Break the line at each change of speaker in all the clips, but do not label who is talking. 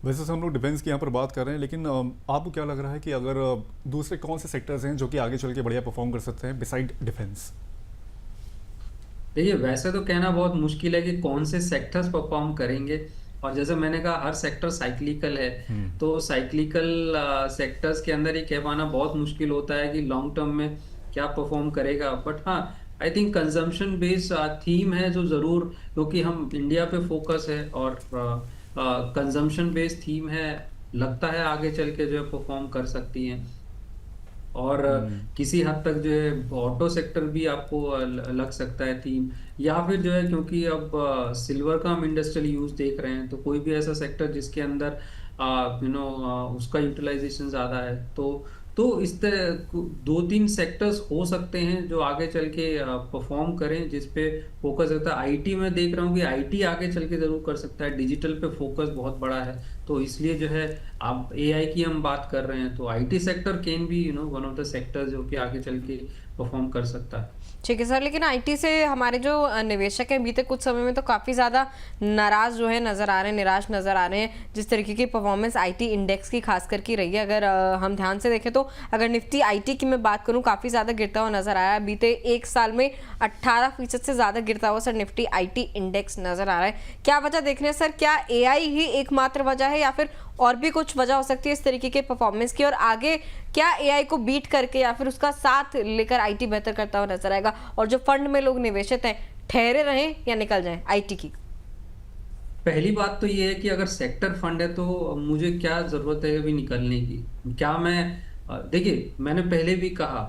वैसे से हम लोग डिफेंस की यहाँ पर बात कर रहे हैं, लेकिन आपको क्या लग रहा है कि अगर दूसरे कौन से सेक्टर्स हैं जो कि आगे चल के बढ़िया परफॉर्म कर सकते हैं बिसाइड डिफेंस?
देखिए, वैसे तो कहना बहुत मुश्किल है कि कौन से सेक्टर्स परफॉर्म करेंगे। और जैसे मैंने कहा, हर सेक्टर साइक्लिकल है। तो साइक्लिकल सेक्टर्स के अंदर ये कह पाना बहुत मुश्किल होता है कि लॉन्ग टर्म में क्या परफॉर्म करेगा। बट हाँ, I think consumption based theme है जो जरूर, क्योंकि हम इंडिया पे फोकस है और कंजम्पशन बेस्ड थीम है, लगता है आगे चल के जो है परफॉर्म कर सकती हैं। और किसी हद तक जो है ऑटो सेक्टर भी आपको लग सकता है थीम। या फिर जो है, क्योंकि अब सिल्वर का हम इंडस्ट्रियल यूज देख रहे हैं, तो कोई भी ऐसा सेक्टर जिसके अंदर उसका यूटिलाइजेशन ज्यादा है, तो इस तरह दो तीन सेक्टर्स हो सकते हैं जो आगे चल के परफॉर्म करें, जिस पे फोकस रहता है। आईटी में देख रहा हूँ कि आईटी आगे चल के जरूर कर सकता है, डिजिटल पे फोकस बहुत बड़ा है। तो इसलिए जो है, आप एआई की हम बात कर रहे हैं, तो IT sector can be one of the sector जो कि आगे चल के परफॉर्म कर सकता है।
ठीक है सर, लेकिन आईटी से हमारे जो निवेशक हैं बीते कुछ समय में तो काफ़ी ज़्यादा नाराज जो है नज़र आ रहे हैं, निराश नज़र आ रहे हैं, जिस तरीके की परफॉर्मेंस आईटी इंडेक्स की खास करके रही है। अगर हम ध्यान से देखें तो अगर निफ्टी आईटी की मैं बात करूं, काफ़ी ज़्यादा गिरता हुआ नज़र आया है। बीते एक साल में 18% से ज़्यादा गिरता हुआ सर निफ्टी आईटी इंडेक्स नज़र आ रहा है। क्या वजह देख रहे हैं सर? क्या एआई ही एकमात्र वजह है या फिर और भी कुछ वजह हो सकती है इस तरीके के परफॉर्मेंस की? और आगे क्या एआई को बीट करके या फिर उसका साथ लेकर आईटी बेहतर करता हुआ नजर आएगा? और जो फंड में लोग निवेशित हैं, ठहरे रहें या निकल जाएं आईटी की?
पहली बात तो ये है कि अगर सेक्टर फंड है तो मुझे क्या जरूरत है अभी निकलने की? क्या मैं देखिए, मैंने पहले भी कहा,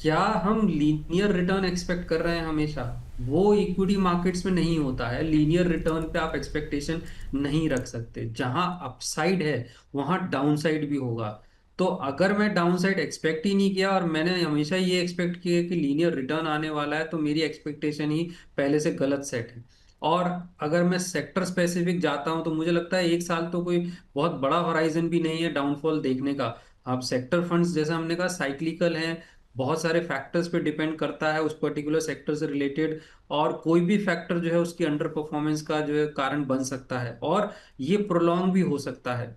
क्या हम लीनियर रिटर्न एक्सपेक्ट कर रहे हैं हमेशा? वो इक्विटी मार्केट्स में नहीं होता है। लीनियर रिटर्न पे आप एक्सपेक्टेशन नहीं रख सकते। जहां अपसाइड है वहां डाउनसाइड भी होगा। तो अगर मैं डाउनसाइड एक्सपेक्ट ही नहीं किया और मैंने हमेशा ये एक्सपेक्ट किया कि लीनियर रिटर्न आने वाला है, तो मेरी एक्सपेक्टेशन ही पहले से गलत सेट है। और अगर मैं सेक्टर स्पेसिफिक जाता हूं, तो मुझे लगता है एक साल तो कोई बहुत बड़ा होराइजन भी नहीं है डाउनफॉल देखने का। अब सेक्टर फंड्स, जैसा हमने कहा, साइक्लिकल हैं, बहुत सारे फैक्टर्स पे डिपेंड करता है उस पर्टिकुलर सेक्टर से रिलेटेड। और कोई भी फैक्टर जो है उसकी अंडर परफॉर्मेंस का जो है कारण बन सकता है, और ये प्रोलॉन्ग भी हो सकता है।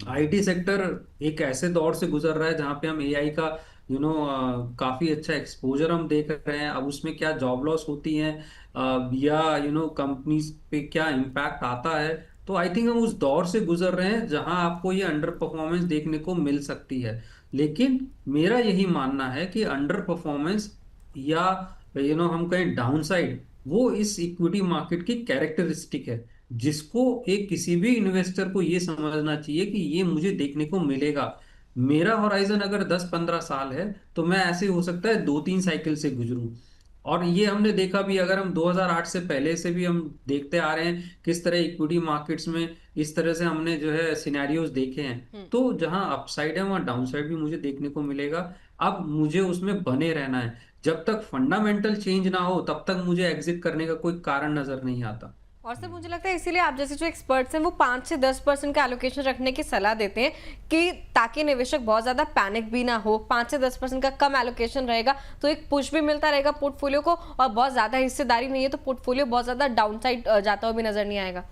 आईटी सेक्टर एक ऐसे दौर से गुजर रहा है जहां पे हम एआई का काफी अच्छा एक्सपोजर हम देख रहे हैं। अब उसमें क्या जॉब लॉस होती है, या कंपनीज पे क्या इम्पैक्ट आता है, तो आई थिंक हम उस दौर से गुजर रहे हैं जहां आपको ये अंडर परफॉर्मेंस देखने को मिल सकती है। लेकिन मेरा यही मानना है कि अंडर परफॉर्मेंस या हम कहें डाउन साइड, वो इस इक्विटी मार्केट की कैरेक्टरिस्टिक है, जिसको एक किसी भी इन्वेस्टर को ये समझना चाहिए कि ये मुझे देखने को मिलेगा। मेरा होराइजन अगर 10-15 साल है, तो मैं ऐसे हो सकता है 2-3 साइकिल से गुजरूं। और ये हमने देखा भी, अगर हम 2008 से पहले से भी हम देखते आ रहे हैं किस तरह इक्विटी मार्केट्स में इस तरह से हमने जो है सिनेरियोज देखे हैं। तो जहां अपसाइड है वहां डाउनसाइड भी मुझे देखने को मिलेगा। अब मुझे उसमें बने रहना है। जब तक फंडामेंटल चेंज ना हो तब तक मुझे एग्जिट करने का कोई कारण नजर नहीं आता।
और सर मुझे लगता है इसीलिए आप जैसे जो एक्सपर्ट्स हैं वो 5 से 10% का एलोकेशन रखने की सलाह देते हैं, कि ताकि निवेशक बहुत ज़्यादा पैनिक भी ना हो। 5 से 10% का कम एलोकेशन रहेगा तो एक पुश भी मिलता रहेगा पोर्टफोलियो को, और बहुत ज़्यादा हिस्सेदारी नहीं है तो पोर्टफोलियो बहुत ज़्यादा डाउन साइड जाता हुआ भी नजर नहीं आएगा।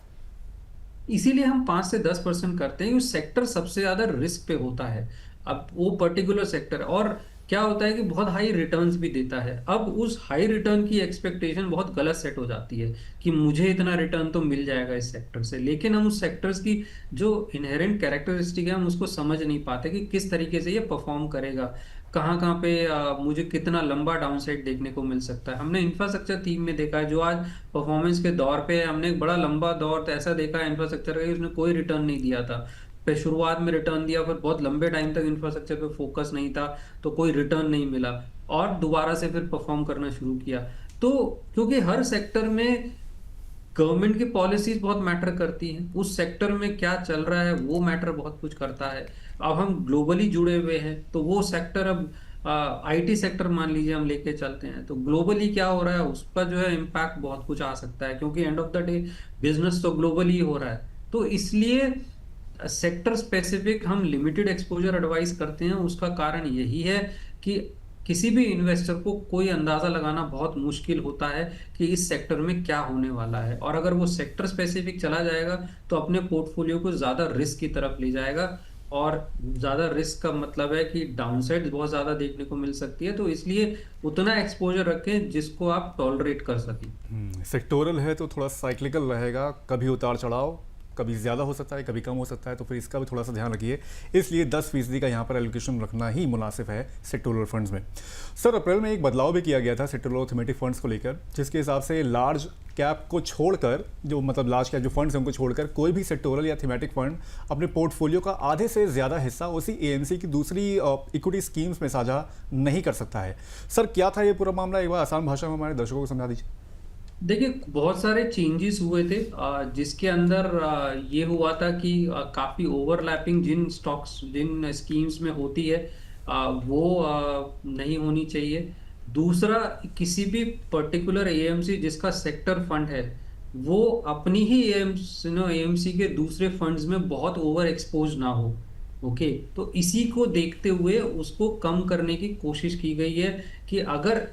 इसीलिए हम 5 से 10% करते हैं, उस सेक्टर सबसे ज्यादा रिस्क पे होता है। अब वो पर्टिकुलर सेक्टर, और क्या होता है कि बहुत हाई रिटर्न्स भी देता है। अब उस हाई रिटर्न की एक्सपेक्टेशन बहुत गलत सेट हो जाती है कि मुझे इतना रिटर्न तो मिल जाएगा इस सेक्टर से, लेकिन हम उस सेक्टर्स की जो इनहेरेंट कैरेक्टरिस्टिक है हम उसको समझ नहीं पाते कि किस तरीके से ये परफॉर्म करेगा, कहाँ कहाँ पे मुझे कितना लंबा डाउनसाइड देखने को मिल सकता है। हमने इंफ्रास्ट्रक्चर थीम में देखा है, जो आज परफॉर्मेंस के दौर पे है, हमने एक बड़ा लंबा दौर तो ऐसा देखा है इंफ्रास्ट्रक्चर का कि उसने कोई रिटर्न नहीं दिया था। पे शुरुआत में रिटर्न दिया, फिर बहुत लंबे टाइम तक इंफ्रास्ट्रक्चर पे फोकस नहीं था, तो कोई रिटर्न नहीं मिला, और दोबारा से फिर परफॉर्म करना शुरू किया। तो क्योंकि हर सेक्टर में गवर्नमेंट की पॉलिसीज बहुत मैटर करती हैं, उस सेक्टर में क्या चल रहा है वो मैटर बहुत कुछ करता है। अब हम ग्लोबली जुड़े हुए हैं, तो वो सेक्टर, अब आईटी सेक्टर मान लीजिए हम लेके चलते हैं, तो ग्लोबली क्या हो रहा है उस पर जो है इम्पैक्ट बहुत कुछ आ सकता है, क्योंकि end of the day business तो ग्लोबली हो रहा है। तो इसलिए सेक्टर स्पेसिफिक हम लिमिटेड एक्सपोजर एडवाइस करते हैं। उसका कारण यही है कि किसी भी इन्वेस्टर को कोई अंदाजा लगाना बहुत मुश्किल होता है कि इस सेक्टर में क्या होने वाला है, और अगर वो सेक्टर स्पेसिफिक चला जाएगा तो अपने पोर्टफोलियो को ज्यादा रिस्क की तरफ ले जाएगा, और ज्यादा रिस्क का मतलब है कि डाउनसाइड बहुत ज्यादा देखने को मिल सकती है। तो इसलिए उतना एक्सपोजर रखें जिसको आप टॉलरेट कर सकें।
सेक्टोरल है तो थोड़ा साइक्लिकल रहेगा, कभी उतार चढ़ाव, कभी ज़्यादा हो सकता है, कभी कम हो सकता है, तो फिर इसका भी थोड़ा सा ध्यान रखिए। इसलिए 10% का यहाँ पर एलोकेशन रखना ही मुनासिब है सेक्टोरल फंड्स में। सर, अप्रैल में एक बदलाव भी किया गया था सेक्टोरल थीमेटिक फंड्स को लेकर, जिसके हिसाब से लार्ज कैप को छोड़कर, जो मतलब लार्ज कैप जो फंड्स हैं उनको छोड़कर कोई भी सेक्टोरल या थीमेटिक फंड अपने पोर्टफोलियो का आधे से ज़्यादा हिस्सा उसी एएमसी की दूसरी इक्विटी स्कीम्स में साझा नहीं कर सकता है। सर, क्या था ये पूरा मामला, एक बार आसान भाषा में हमारे दर्शकों को समझा दीजिए।
देखिए, बहुत सारे चेंजेस हुए थे, जिसके अंदर ये हुआ था कि काफी ओवरलैपिंग जिन स्टॉक्स जिन स्कीम्स में होती है वो नहीं होनी चाहिए। दूसरा, किसी भी पर्टिकुलर एएमसी जिसका सेक्टर फंड है वो अपनी ही एएमसी के दूसरे फंड्स में बहुत ओवर एक्सपोज ना हो। ओके, तो इसी को देखते हुए उसको कम करने की कोशिश की गई है कि अगर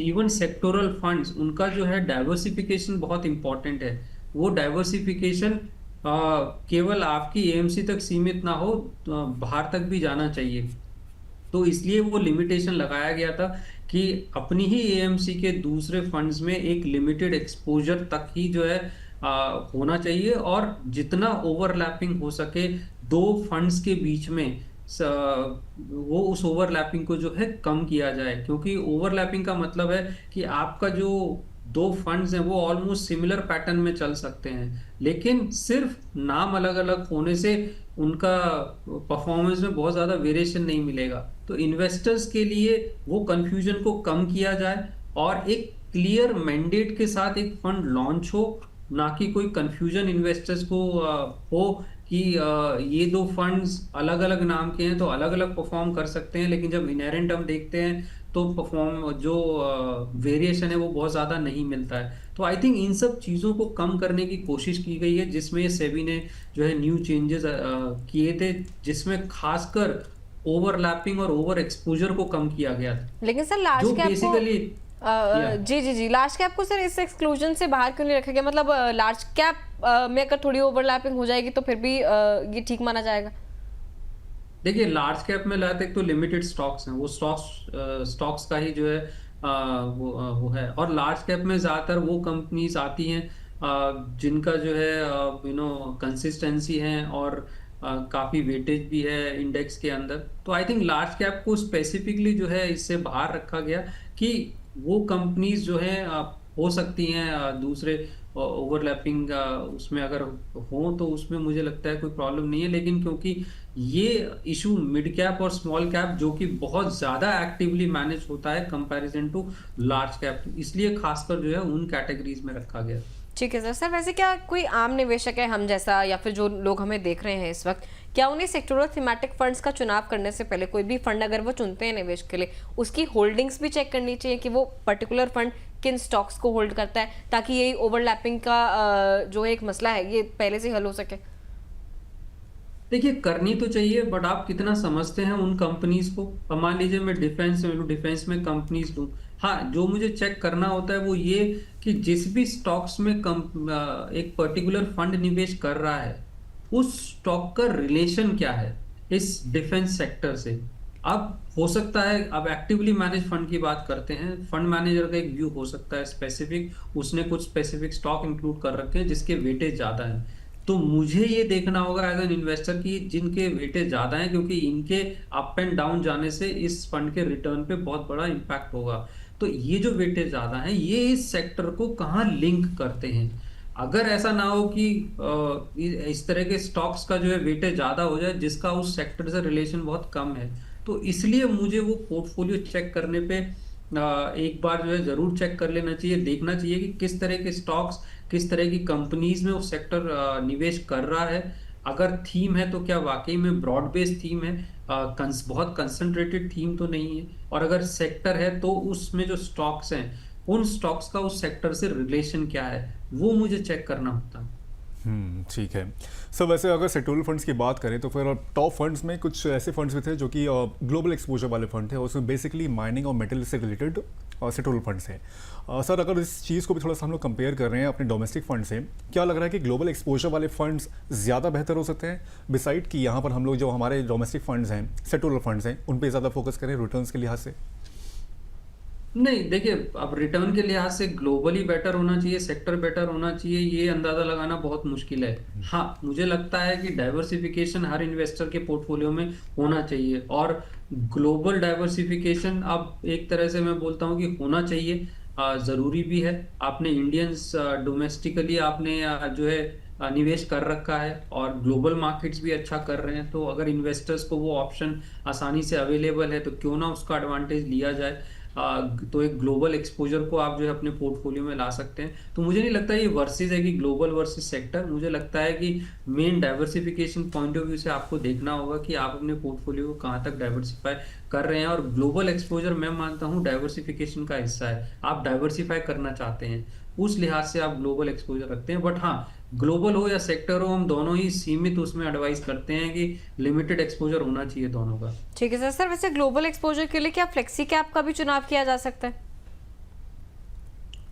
इवन सेक्टोरल फंड्स, उनका जो है डाइवर्सिफिकेशन बहुत इंपॉर्टेंट है। वो डाइवर्सिफिकेशन केवल आपकी एएमसी तक सीमित ना हो, बाहर तक भी जाना चाहिए। तो इसलिए वो लिमिटेशन लगाया गया था कि अपनी ही एएमसी के दूसरे फंड्स में एक लिमिटेड एक्सपोजर तक ही जो है होना चाहिए, और जितना ओवरलैपिंग हो सके दो फंड्स के बीच में वो उस ओवरलैपिंग को जो है कम किया जाए। क्योंकि ओवरलैपिंग का मतलब है कि आपका जो दो फंड्स हैं वो ऑलमोस्ट सिमिलर पैटर्न में चल सकते हैं, लेकिन सिर्फ नाम अलग अलग होने से उनका परफॉर्मेंस में बहुत ज्यादा वेरिएशन नहीं मिलेगा। तो इन्वेस्टर्स के लिए वो कंफ्यूजन को कम किया जाए और एक क्लियर मैंडेट के साथ एक फंड लॉन्च हो, ना कि कोई कंफ्यूजन इन्वेस्टर्स को हो कि ये दो फंड्स अलग अलग नाम के हैं तो अलग अलग परफॉर्म कर सकते हैं, लेकिन जब इनहेरेंट हम देखते हैं तो परफॉर्म जो वेरिएशन है वो बहुत ज़्यादा नहीं मिलता है। तो आई थिंक इन सब चीज़ों को कम करने की कोशिश की गई है, जिसमें सेबी ने जो है न्यू चेंजेस किए थे, जिसमें खासकर ओवरलैपिंग और ओवर एक्सपोजर को कम किया गया था।
लेकिन सर लार्ज
जो
कैप
बेसिकली
जी लार्ज कैप को सर इस एक्सक्लूजन से बाहर क्यों नहीं रखा गया? मतलब लार्ज कैप में अगर थोड़ी ओवरलैपिंग हो जाएगी तो फिर भी ये ठीक माना जाएगा?
देखिए, लार्ज कैप में लाते तो लिमिटेड स्टॉक्स हैं, वो स्टॉक्स का ही जो है वो है, और लार्ज कैप में ज़्यादातर वो कंपनीज आती हैं जिनका जो है कंसिस्टेंसी है और काफ़ी वेटेज भी है इंडेक्स के अंदर। तो आई थिंक लार्ज कैप को स्पेसिफिकली जो है इससे बाहर रखा गया कि वो कंपनीज जो है हो सकती हैं दूसरे ओवरलैपिंग उसमें अगर हो तो उसमें मुझे लगता है कोई प्रॉब्लम नहीं है, लेकिन क्योंकि ये इशू मिड कैप और स्मॉल कैप जो कि बहुत ज़्यादा एक्टिवली मैनेज होता है कंपैरिजन टू लार्ज कैप, इसलिए खासकर जो है उन कैटेगरीज में रखा गया।
ठीक है सर। सर वैसे क्या कोई आम निवेशक है हम जैसा, या फिर जो लोग हमें देख रहे हैं इस वक्त, क्या उन्हें सेक्टोरल थीमेटिक फंड्स का चुनाव करने से पहले कोई भी फंड अगर वो चुनते हैं निवेश के लिए, उसकी होल्डिंग्स भी चेक करनी चाहिए कि वो पर्टिकुलर फंड किन स्टॉक्स को होल्ड करता है, ताकि यही ओवरलैपिंग का जो एक मसला है ये पहले से हल हो सके?
देखिए, करनी तो चाहिए, बट आप कितना समझते हैं उन कंपनीज को। अब मान लीजिए मैं डिफेंस में कंपनीज लूँ, हाँ, जो मुझे चेक करना होता है वो ये कि जिस भी स्टॉक्स में एक पर्टिकुलर फंड निवेश कर रहा है उस स्टॉक का रिलेशन क्या है इस डिफेंस सेक्टर से। अब हो सकता है, अब एक्टिवली मैनेज फंड की बात करते हैं, फंड मैनेजर का एक व्यू हो सकता है स्पेसिफिक, उसने कुछ स्पेसिफिक स्टॉक इंक्लूड कर रखे हैं जिसके वेटेज ज्यादा है, तो मुझे ये देखना होगा एज एन इन्वेस्टर कि जिनके वेटेज ज्यादा हैं, क्योंकि इनके अप एंड डाउन जाने से इस फंड के रिटर्न पे बहुत बड़ा इंपैक्ट होगा। तो ये जो वेटेज ज्यादा है ये इस सेक्टर को कहाँ लिंक करते हैं। अगर ऐसा ना हो कि इस तरह के स्टॉक्स का जो है वेटेज ज्यादा हो जाए जिसका उस सेक्टर से रिलेशन बहुत कम है, तो इसलिए मुझे वो पोर्टफोलियो चेक करने पे एक बार जो है जरूर चेक कर लेना चाहिए, देखना चाहिए कि किस तरह के स्टॉक्स, किस तरह की कंपनीज में वो सेक्टर निवेश कर रहा है। अगर थीम है तो क्या वाकई में ब्रॉड बेस्ड थीम है, बहुत कंसंट्रेटेड थीम तो नहीं है, और अगर सेक्टर है तो उसमें जो स्टॉक्स हैं उन स्टॉक्स का उस सेक्टर से रिलेशन क्या है वो मुझे चेक करना होता है।
ठीक है सर वैसे अगर सेक्टोरल फंड्स की बात करें तो फिर टॉप फंड्स में कुछ ऐसे फंड्स भी थे जो कि ग्लोबल एक्सपोजर वाले फंड थे, उसमें बेसिकली माइनिंग और मेटल से रिलेटेड सेक्टोरल फंड्स हैं। सर अगर इस चीज़ को भी थोड़ा सा हम लोग कंपेयर कर रहे हैं अपने डोमेस्टिक फंड से, क्या लग रहा है कि ग्लोबल एक्सपोजर वाले फंड्स ज़्यादा बेहतर हो सकते हैं, बिसाइड कि यहाँ पर हम लोग जो हमारे डोमेस्टिक फंड्स हैं, सेक्टोरल फंड्स हैं, उन पर ज़्यादा फोकस करें रिटर्न्स के लिहाज से?
नहीं, देखिए, अब रिटर्न के लिहाज से ग्लोबली बेटर होना चाहिए, सेक्टर बेटर होना चाहिए, ये अंदाजा लगाना बहुत मुश्किल है। हाँ, मुझे लगता है कि डाइवर्सिफिकेशन हर इन्वेस्टर के पोर्टफोलियो में होना चाहिए, और ग्लोबल डाइवर्सिफिकेशन अब एक तरह से मैं बोलता हूँ कि होना चाहिए, जरूरी भी है। आपने इंडियंस डोमेस्टिकली आपने जो है निवेश कर रखा है, और ग्लोबल मार्केट्स भी अच्छा कर रहे हैं, तो अगर इन्वेस्टर्स को वो ऑप्शन आसानी से अवेलेबल है तो क्यों ना उसका एडवांटेज लिया जाए। तो एक ग्लोबल एक्सपोजर को आप जो है अपने पोर्टफोलियो में ला सकते हैं। तो मुझे नहीं लगता ये वर्सेस है कि ग्लोबल वर्सेस सेक्टर, मुझे लगता है कि main diversification point of view से आपको देखना होगा कि आप अपने पोर्टफोलियो को कहाँ तक डाइवर्सिफाई कर रहे हैं, और ग्लोबल एक्सपोजर मैं मानता हूँ डाइवर्सिफिकेशन का हिस्सा है। आप डाइवर्सिफाई करना चाहते हैं, उस लिहाज से आप ग्लोबल एक्सपोजर रखते हैं। बट हाँ, ग्लोबल हो या सेक्टर हो, हम दोनों ही सीमित उसमें एडवाइस करते हैं कि लिमिटेड एक्सपोजर होना चाहिए दोनों का।
ठीक है सर। वैसे ग्लोबल एक्सपोजर के लिए क्या फ्लेक्सी कैप का भी चुनाव किया जा सकता है?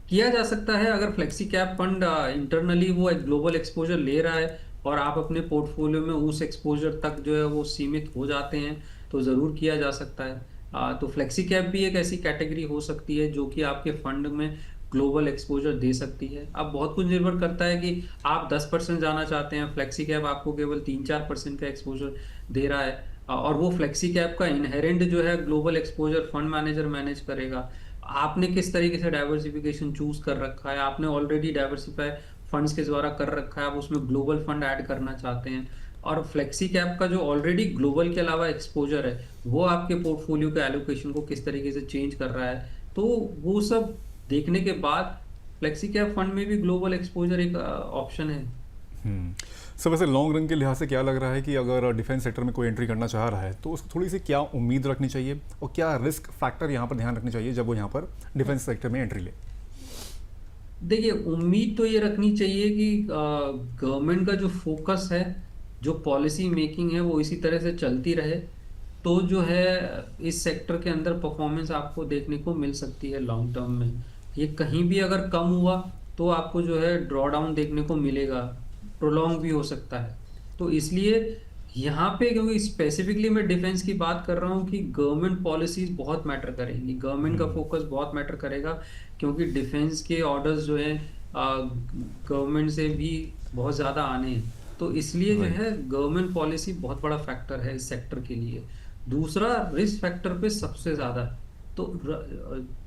किया जा सकता है, अगर फ्लेक्सी कैप फंड इंटरनली वो एक ग्लोबल एक्सपोजर ले रहा है और आप अपने पोर्टफोलियो में उस एक्सपोजर तक जो है वो सीमित हो जाते हैं, तो ज़रूर किया जा सकता है। तो फ्लेक्सी कैप भी एक ऐसी कैटेगरी हो सकती है जो कि आपके फंड में ग्लोबल एक्सपोजर दे सकती है। अब बहुत कुछ निर्भर करता है कि आप 10% जाना चाहते हैं, फ्लेक्सी कैप आपको केवल 3-4% का एक्सपोजर दे रहा है, और वो फ्लेक्सी कैप का इनहेरेंट जो है global exposure fund manager manage करेगा। आपने किस तरीके से डाइवर्सिफिकेशन चूज कर रखा है, आपने ऑलरेडी डाइवर्सिफाई फंड्स के द्वारा कर रखा है, आप उसमें ग्लोबल फंड ऐड करना चाहते हैं, और फ्लेक्सी कैप का जो ऑलरेडी ग्लोबल के अलावा एक्सपोजर है वो आपके पोर्टफोलियो के एलोकेशन को किस तरीके से चेंज कर रहा है, तो वो सब देखने के बाद फ्लेक्सी कैप फंड में भी ग्लोबल एक्सपोजर एक ऑप्शन है।
सर वैसे लॉन्ग रन के लिहाज से क्या लग रहा है कि अगर डिफेंस सेक्टर में कोई एंट्री करना चाह रहा है तो उसको थोड़ी सी क्या उम्मीद रखनी चाहिए और क्या रिस्क फैक्टर यहाँ पर ध्यान रखनी चाहिए जब वो यहाँ पर डिफेंस सेक्टर में एंट्री ले?
देखिए, उम्मीद तो ये रखनी चाहिए कि गवर्नमेंट का जो फोकस है, जो पॉलिसी मेकिंग है, वो इसी तरह से चलती रहे, तो जो है इस सेक्टर के अंदर परफॉर्मेंस आपको देखने को मिल सकती है लॉन्ग टर्म में। ये कहीं भी अगर कम हुआ तो आपको जो है ड्रॉ डाउन देखने को मिलेगा, प्रोलॉन्ग भी हो सकता है। तो इसलिए यहाँ पे, क्योंकि स्पेसिफिकली मैं डिफेंस की बात कर रहा हूँ, कि गवर्नमेंट पॉलिसीज बहुत मैटर करेंगी, गवर्नमेंट का फोकस बहुत मैटर करेगा, क्योंकि डिफेंस के ऑर्डर्स जो हैं गवर्नमेंट से भी बहुत ज़्यादा आने हैं, तो इसलिए जो है गवर्नमेंट पॉलिसी बहुत बड़ा फैक्टर है इस सेक्टर के लिए। दूसरा, रिस्क फैक्टर पे सबसे ज़्यादा, तो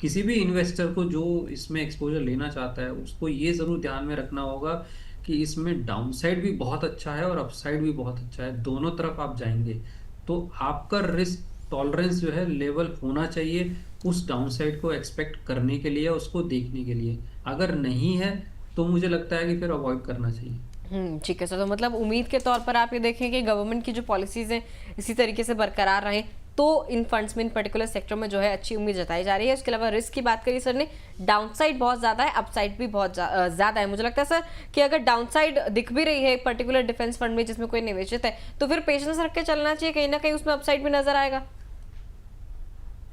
किसी भी इन्वेस्टर को जो इसमें एक्सपोजर लेना चाहता है उसको ये ज़रूर ध्यान में रखना होगा कि इसमें डाउनसाइड भी बहुत अच्छा है और अपसाइड भी बहुत अच्छा है, दोनों तरफ आप जाएंगे, तो आपका रिस्क टॉलरेंस जो है लेवल होना चाहिए उस डाउनसाइड को एक्सपेक्ट करने के लिए, उसको देखने के लिए। अगर नहीं है तो मुझे लगता है कि फिर अवॉइड करना चाहिए।
ठीक है सर। तो मतलब उम्मीद के तौर पर आप ये देखें कि गवर्नमेंट की जो पॉलिसीज हैं इसी तरीके से बरकरार रहें, तो इन फंड्स में, इन पर्टिकुलर सेक्टर में जो है अच्छी उम्मीद जताई जा रही है। उसके अलावा रिस्क की बात करी सर ने, डाउनसाइड बहुत ज़्यादा है, अपसाइड भी बहुत ज़्यादा है। मुझे लगता है सर कि अगर डाउनसाइड दिख भी रही है एक पर्टिकुलर डिफेंस फंड में जिसमें कोई निवेशित है, तो फिर पेशेंस रख के चलना चाहिए, कहीं ना कहीं उसमें अपसाइड भी नजर आएगा।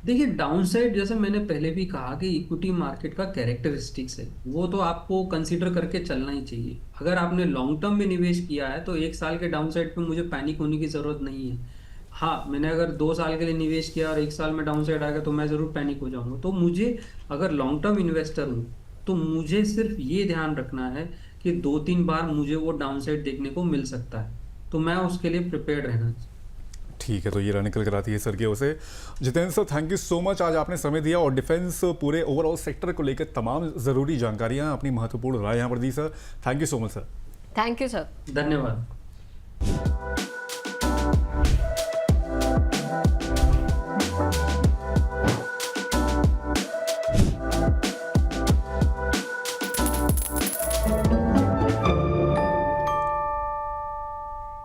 देखिए, डाउनसाइड जैसे मैंने पहले भी कहा कि इक्विटी मार्केट का कैरेक्टरिस्टिक्स है, वो तो आपको कंसीडर करके चलना ही चाहिए। अगर आपने लॉन्ग टर्म में निवेश किया है तो 1 साल के डाउनसाइड पे मुझे पैनिक होने की ज़रूरत नहीं है। हाँ, मैंने अगर 2 साल के लिए निवेश किया और 1 साल में डाउनसाइड आ गया तो मैं ज़रूर पैनिक हो जाऊंगा। तो मुझे, अगर लॉन्ग टर्म इन्वेस्टर हूँ, तो मुझे सिर्फ ये ध्यान रखना है कि 2-3 बार मुझे वो डाउनसाइड देखने को मिल सकता है, तो मैं उसके लिए प्रिपेयर्ड रहना चाहिए।
ठीक है, तो ये निकल कर आती है सर की ओर से। Jitendra sir, thank you so much, आज आपने समय दिया और डिफेंस पूरे ओवरऑल सेक्टर को लेकर तमाम ज़रूरी जानकारियाँ, अपनी महत्वपूर्ण राय यहाँ पर दी sir. Thank you so much sir.
Thank you sir.
धन्यवाद।